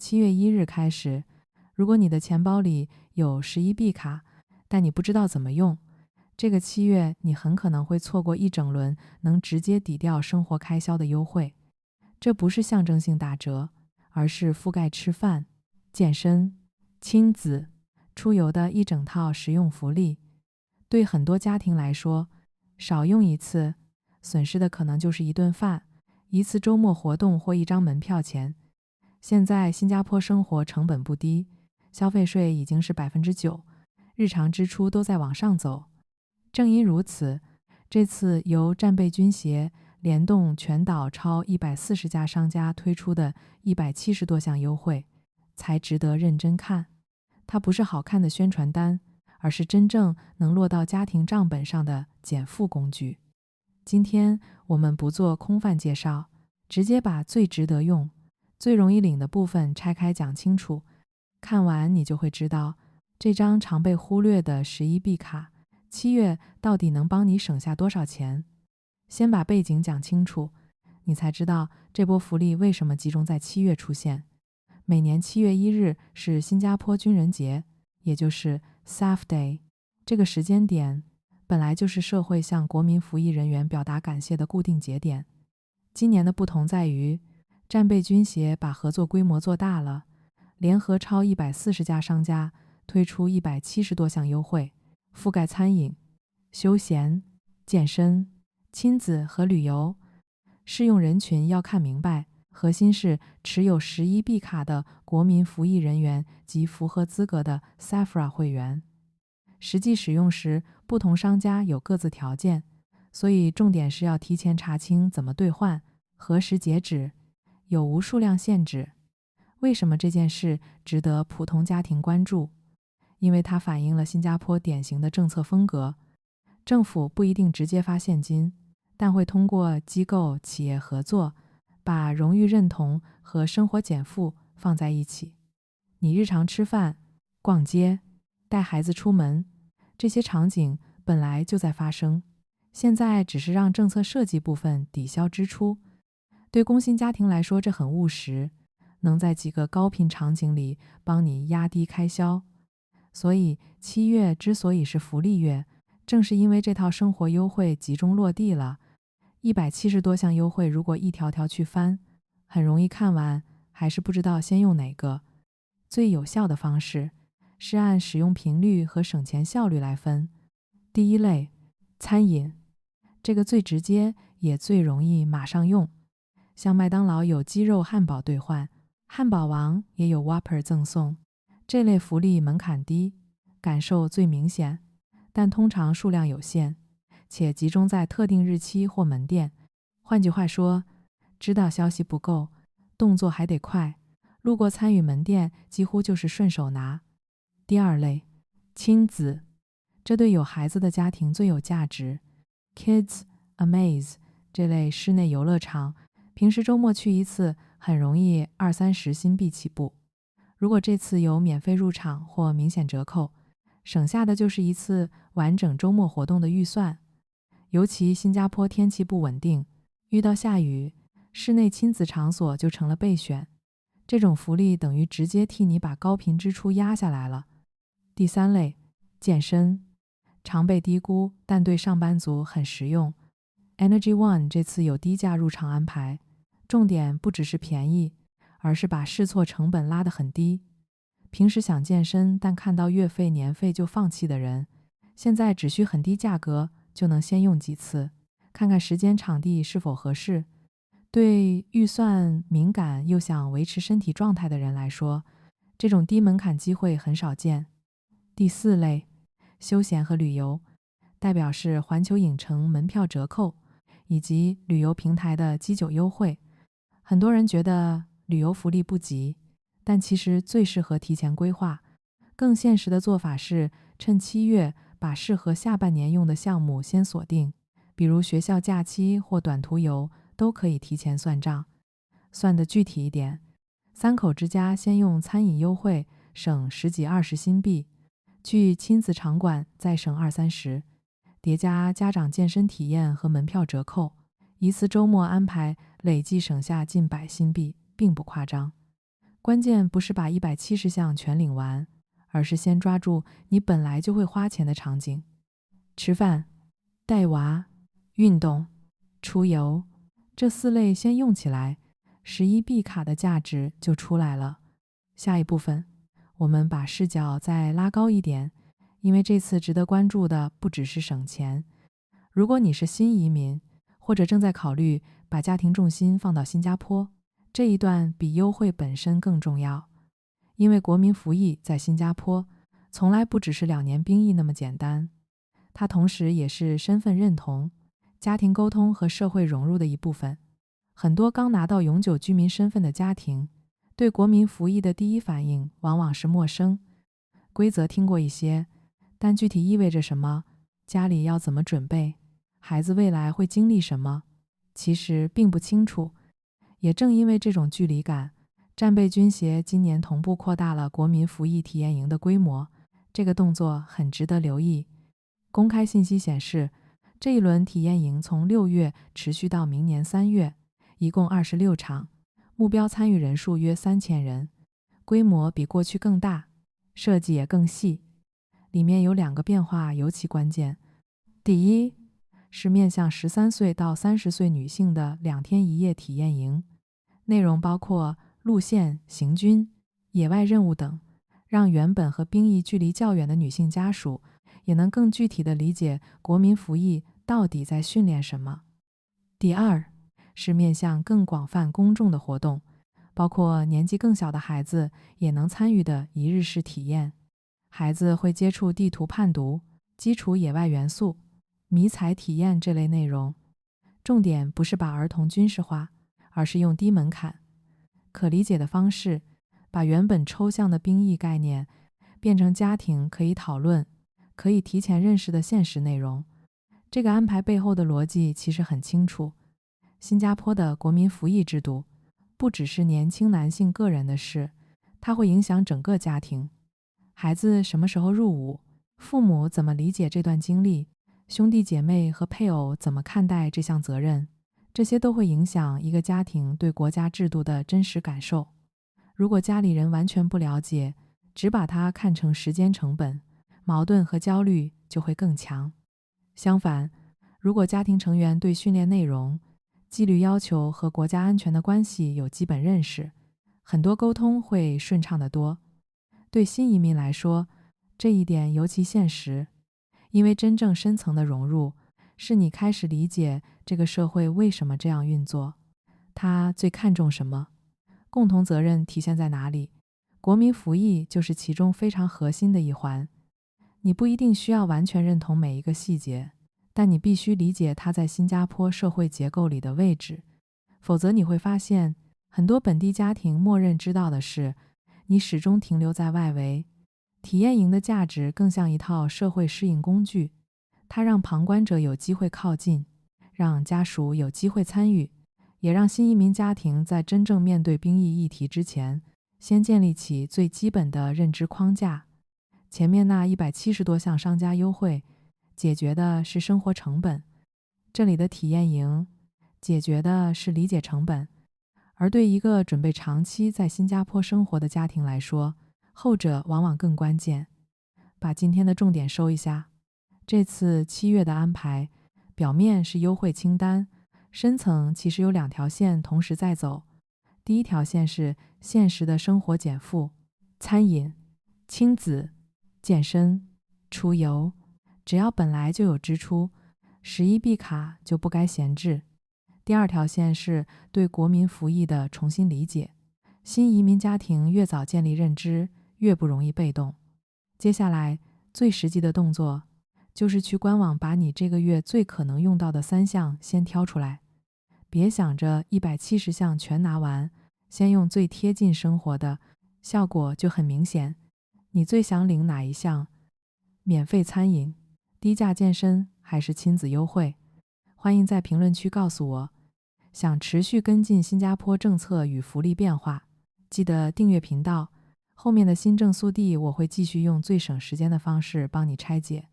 7月1日开始，如果你的钱包里有11币卡，但你不知道怎么用，这个7月你很可能会错过一整轮能直接抵掉生活开销的优惠。这不是象征性打折，而是覆盖吃饭、健身、亲子、出游的一整套实用福利。对很多家庭来说，少用一次，损失的可能就是一顿饭、一次周末活动或一张门票钱。现在新加坡生活成本不低，消费税已经是9%，日常支出都在往上走。正因如此，这次由战备军协联动全岛超140家商家推出的170多项优惠，才值得认真看。它不是好看的宣传单，而是真正能落到家庭账本上的减负工具。今天我们不做空泛介绍，直接把最值得用、最容易领的部分拆开讲清楚。看完你就会知道，这张常被忽略的11币卡，7月到底能帮你省下多少钱。先把背景讲清楚，你才知道这波福利为什么集中在7月出现。每年7月1日是新加坡军人节，也就是 SAF Day。 这个时间点本来就是社会向国民服役人员表达感谢的固定节点。今年的不同在于，战备军协把合作规模做大了，联合超140家商家推出170多项优惠，覆盖餐饮、休闲、健身、亲子和旅游。适用人群要看明白，核心是持有11币卡的国民服役人员及符合资格的 SAFRA 会员。实际使用时，不同商家有各自条件，所以重点是要提前查清怎么兑换、何时截止，有无数量限制。为什么这件事值得普通家庭关注？因为它反映了新加坡典型的政策风格。政府不一定直接发现金，但会通过机构企业合作，把荣誉认同和生活减负放在一起。你日常吃饭、逛街、带孩子出门，这些场景本来就在发生，现在只是让政策设计部分抵消支出。对工薪家庭来说，这很务实，能在几个高频场景里帮你压低开销。所以7月之所以是福利月，正是因为这套生活优惠集中落地了。170多项优惠，如果一条条去翻，很容易看完还是不知道先用哪个。最有效的方式是按使用频率和省钱效率来分。第一类，餐饮，这个最直接也最容易马上用。像麦当劳有鸡肉汉堡兑换，汉堡王也有 Whopper 赠送，这类福利门槛低，感受最明显，但通常数量有限，且集中在特定日期或门店。换句话说，知道消息不够，动作还得快，路过参与门店几乎就是顺手拿。第二类，亲子，这对有孩子的家庭最有价值。Kids Amaze 这类室内游乐场，平时周末去一次很容易20-30新币起步，如果这次有免费入场或明显折扣，省下的就是一次完整周末活动的预算。尤其新加坡天气不稳定，遇到下雨，室内亲子场所就成了备选。这种福利等于直接替你把高频支出压下来了。第三类，健身，常被低估，但对上班族很实用。Energy One 这次有低价入场安排，重点不只是便宜，而是把试错成本拉得很低。平时想健身但看到月费年费就放弃的人，现在只需很低价格就能先用几次，看看时间场地是否合适。对预算敏感又想维持身体状态的人来说，这种低门槛机会很少见。第四类，休闲和旅游，代表是环球影城门票折扣以及旅游平台的基酒优惠。很多人觉得旅游福利不急，但其实最适合提前规划。更现实的做法是趁7月把适合下半年用的项目先锁定，比如学校假期或短途游都可以提前算账。算得具体一点，三口之家先用餐饮优惠省10几20新币，去亲子场馆再省20-30，叠加家长健身体验和门票折扣，一次周末安排累计省下近100新币，并不夸张。关键不是把170项全领完，而是先抓住你本来就会花钱的场景。吃饭、带娃、运动、出游，这4类先用起来，11B 卡的价值就出来了。下一部分，我们把视角再拉高一点，因为这次值得关注的不只是省钱。如果你是新移民，或者正在考虑把家庭重心放到新加坡，这一段比优惠本身更重要。因为国民服役在新加坡从来不只是2年兵役那么简单，它同时也是身份认同、家庭沟通和社会融入的一部分。很多刚拿到永久居民身份的家庭，对国民服役的第一反应往往是陌生。规则听过一些，但具体意味着什么，家里要怎么准备，孩子未来会经历什么，其实并不清楚。也正因为这种距离感，战备军协今年同步扩大了国民服役体验营的规模，这个动作很值得留意。公开信息显示，这一轮体验营从6月持续到明年3月，一共26场，目标参与人数约3000人，规模比过去更大，设计也更细。里面有2个变化尤其关键。第一，是面向13岁到30岁女性的2天1夜体验营，内容包括路线、行军、野外任务等，让原本和兵役距离较远的女性家属也能更具体地理解国民服役到底在训练什么。第二，是面向更广泛公众的活动，包括年纪更小的孩子也能参与的一日式体验。孩子会接触地图判读、基础野外元素、迷彩体验这类内容。重点不是把儿童军事化，而是用低门槛、可理解的方式，把原本抽象的兵役概念变成家庭可以讨论、可以提前认识的现实内容。这个安排背后的逻辑其实很清楚。新加坡的国民服役制度不只是年轻男性个人的事，它会影响整个家庭。孩子什么时候入伍，父母怎么理解这段经历，兄弟姐妹和配偶怎么看待这项责任，这些都会影响一个家庭对国家制度的真实感受。如果家里人完全不了解，只把它看成时间成本，矛盾和焦虑就会更强。相反，如果家庭成员对训练内容、纪律要求和国家安全的关系有基本认识，很多沟通会顺畅得多。对新移民来说，这一点尤其现实，因为真正深层的融入，是你开始理解这个社会为什么这样运作，它最看重什么，共同责任体现在哪里。国民服役就是其中非常核心的一环。你不一定需要完全认同每一个细节，但你必须理解它在新加坡社会结构里的位置，否则你会发现，很多本地家庭默认知道的是，你始终停留在外围。体验营的价值更像一套社会适应工具，它让旁观者有机会靠近，让家属有机会参与，也让新移民家庭在真正面对兵役议题之前，先建立起最基本的认知框架。前面那170多项商家优惠，解决的是生活成本，这里的体验营解决的是理解成本。而对一个准备长期在新加坡生活的家庭来说，后者往往更关键。把今天的重点收一下，这次7月的安排，表面是优惠清单，深层其实有2条线同时在走。第一条线是现实的生活减负，餐饮、亲子、健身、出游，只要本来就有支出，11B卡就不该闲置。第2条线是对国民服役的重新理解，新移民家庭越早建立认知，越不容易被动。接下来最实际的动作，就是去官网把你这个月最可能用到的3项先挑出来，别想着170项全拿完，先用最贴近生活的，效果就很明显。你最想领哪一项？免费餐饮、低价健身还是亲子优惠？欢迎在评论区告诉我。想持续跟进新加坡政策与福利变化，记得订阅频道，后面的新政速递我会继续用最省时间的方式帮你拆解。